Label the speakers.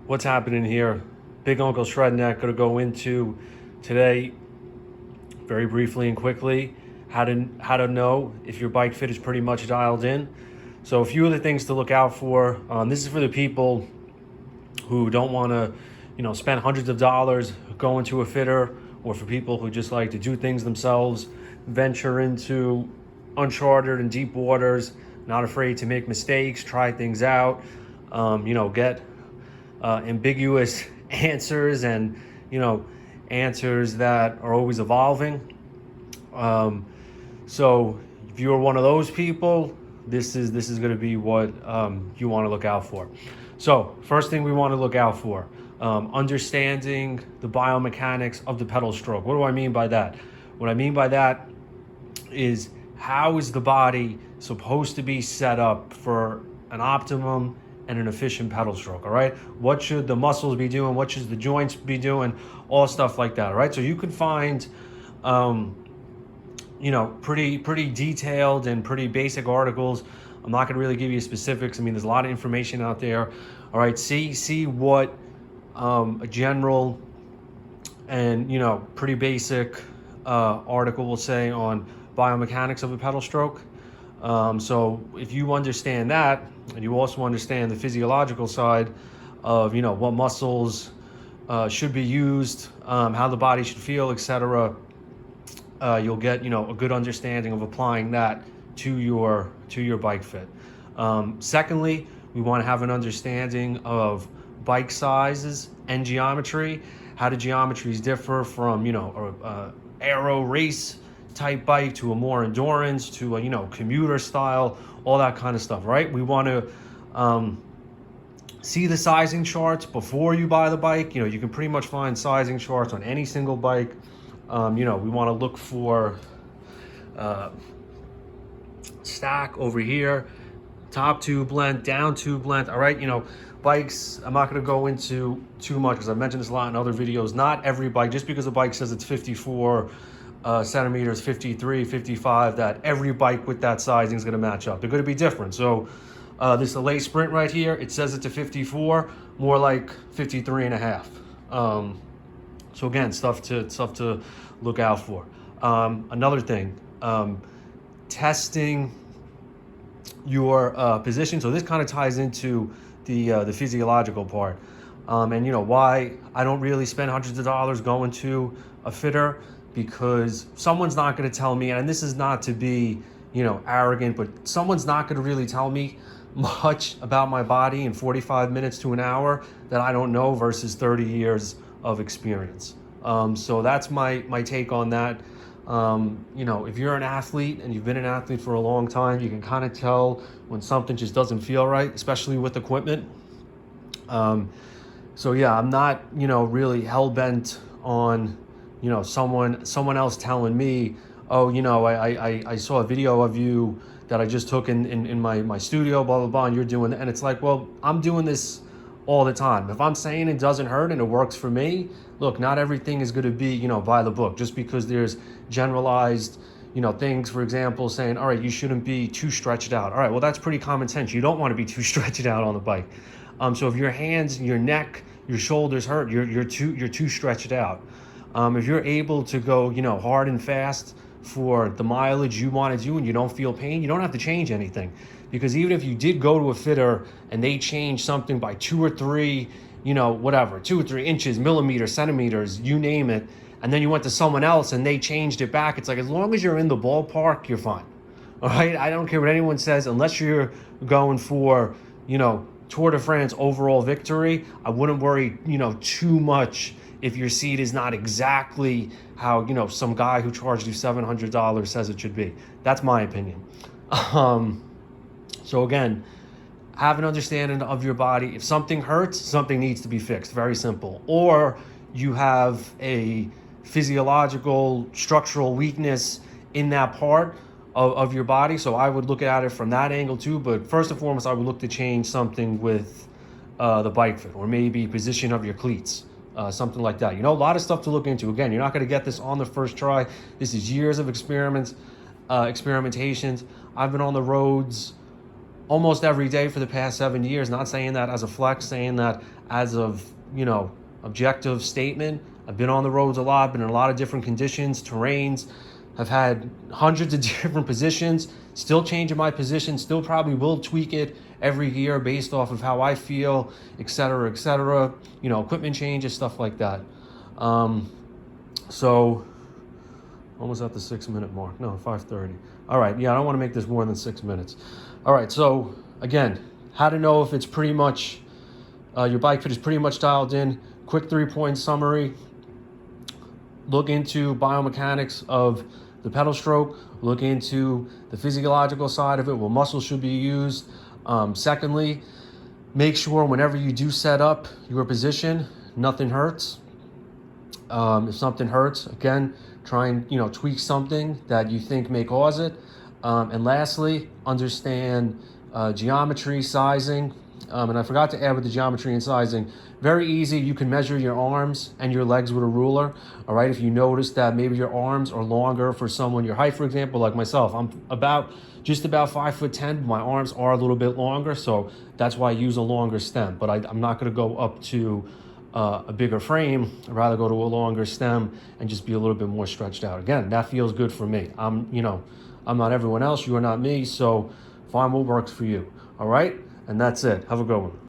Speaker 1: What's happening here? Big Uncle Shredneck going to go into today, very briefly and quickly, how to know if your bike fit is pretty much dialed in. So a few of the things to look out for. This is for the people who don't want to, spend hundreds of dollars going to a fitter, or for people who just like to do things themselves, venture into uncharted and deep waters, not afraid to make mistakes, try things out, get ambiguous answers and answers that are always evolving. So if you're one of those people, this is going to be what you want to look out for. So first thing we want to look out for, understanding the biomechanics of the pedal stroke. What do I mean by that? What I mean by that is, how is the body supposed to be set up for an optimum and an efficient pedal stroke? All right, what should the muscles be doing, what should the joints be doing, all stuff like that. All right, so you can find pretty detailed and pretty basic articles. I'm not going to really give you specifics. I mean, there's a lot of information out there. All right, see what a general and pretty basic article will say on biomechanics of a pedal stroke. So if you understand that, and you also understand the physiological side of what muscles should be used, how the body should feel, etc., you'll get a good understanding of applying that to your bike fit. Secondly, we want to have an understanding of bike sizes and geometry. How do geometries differ from a aero race type bike to a more endurance to a commuter style, all that kind of stuff, right? We want to see the sizing charts before you buy the bike. You can pretty much find sizing charts on any single bike. We want to look for stack over here, top tube length, down tube length. All right, bikes, I'm not going to go into too much because I've mentioned this a lot in other videos. Not every bike, just because a bike says it's 54 centimeters, 53, 55, that every bike with that sizing is going to match up. They're going to be different. So this Allay Sprint right here, it says it's a 54, more like 53 and a half. So again, stuff to look out for. Another thing, testing your position. So this kind of ties into the physiological part, and why I don't really spend hundreds of dollars going to a fitter, because someone's not going to tell me, and this is not to be arrogant, but someone's not going to really tell me much about my body in 45 minutes to an hour that I don't know versus 30 years of experience. So that's my take on that. If you're an athlete and you've been an athlete for a long time, you can kind of tell when something just doesn't feel right, especially with equipment. So yeah, I'm not really hell-bent on someone else telling me, oh, I saw a video of you that I just took in my studio, blah blah blah, and you're doing it. And it's like, well, I'm doing this all the time. If I'm saying it doesn't hurt and it works for me, look, not everything is going to be by the book. Just because there's generalized things, for example, saying, all right, you shouldn't be too stretched out. All right, well, that's pretty common sense. You don't want to be too stretched out on the bike. So if your hands, your neck, your shoulders hurt, you're too stretched out. If you're able to go hard and fast for the mileage you want to do and you don't feel pain, you don't have to change anything. Because even if you did go to a fitter and they changed something by 2 or 3, 2 or 3 inches, millimeters, centimeters, you name it, and then you went to someone else and they changed it back, it's like, as long as you're in the ballpark, you're fine. All right, I don't care what anyone says, unless you're going for Tour de France overall victory. I wouldn't worry too much if your seat is not exactly how some guy who charged you $700 says it should be. That's my opinion. So again, have an understanding of your body. If something hurts, something needs to be fixed. Very simple. Or you have a physiological, structural weakness in that part of your body. So I would look at it from that angle too. But first and foremost, I would look to change something with the bike fit, or maybe position of your cleats. Something like that. A lot of stuff to look into. Again, you're not going to get this on the first try. This is years of experimentations. I've been on the roads almost every day for the past 7 years. Not saying that as a flex, saying that as of, objective statement. I've been on the roads a lot, been in a lot of different conditions, terrains. I've had hundreds of different positions, still changing my position, still probably will tweak it every year based off of how I feel, et cetera, equipment changes, stuff like that. So almost at the 6 minute mark. No, 5:30. All right. Yeah, I don't want to make this more than 6 minutes. All right. So again, how to know if it's pretty much, your bike fit is pretty much dialed in. Quick 3-point summary. Look into biomechanics of the pedal stroke. Look into the physiological side of it, what muscles should be used. Secondly, make sure whenever you do set up your position, nothing hurts. If something hurts, again, try and tweak something that you think may cause it. And lastly, understand geometry, sizing. And I forgot to add with the geometry and sizing, very easy. You can measure your arms and your legs with a ruler. All right. If you notice that maybe your arms are longer for someone your height, for example, like myself, I'm just about 5'10", but my arms are a little bit longer. So that's why I use a longer stem, but I'm not going to go up to a bigger frame. I'd rather go to a longer stem and just be a little bit more stretched out. Again, that feels good for me. I'm not everyone else. You are not me. So find what works for you. All right. And that's it. Have a good one.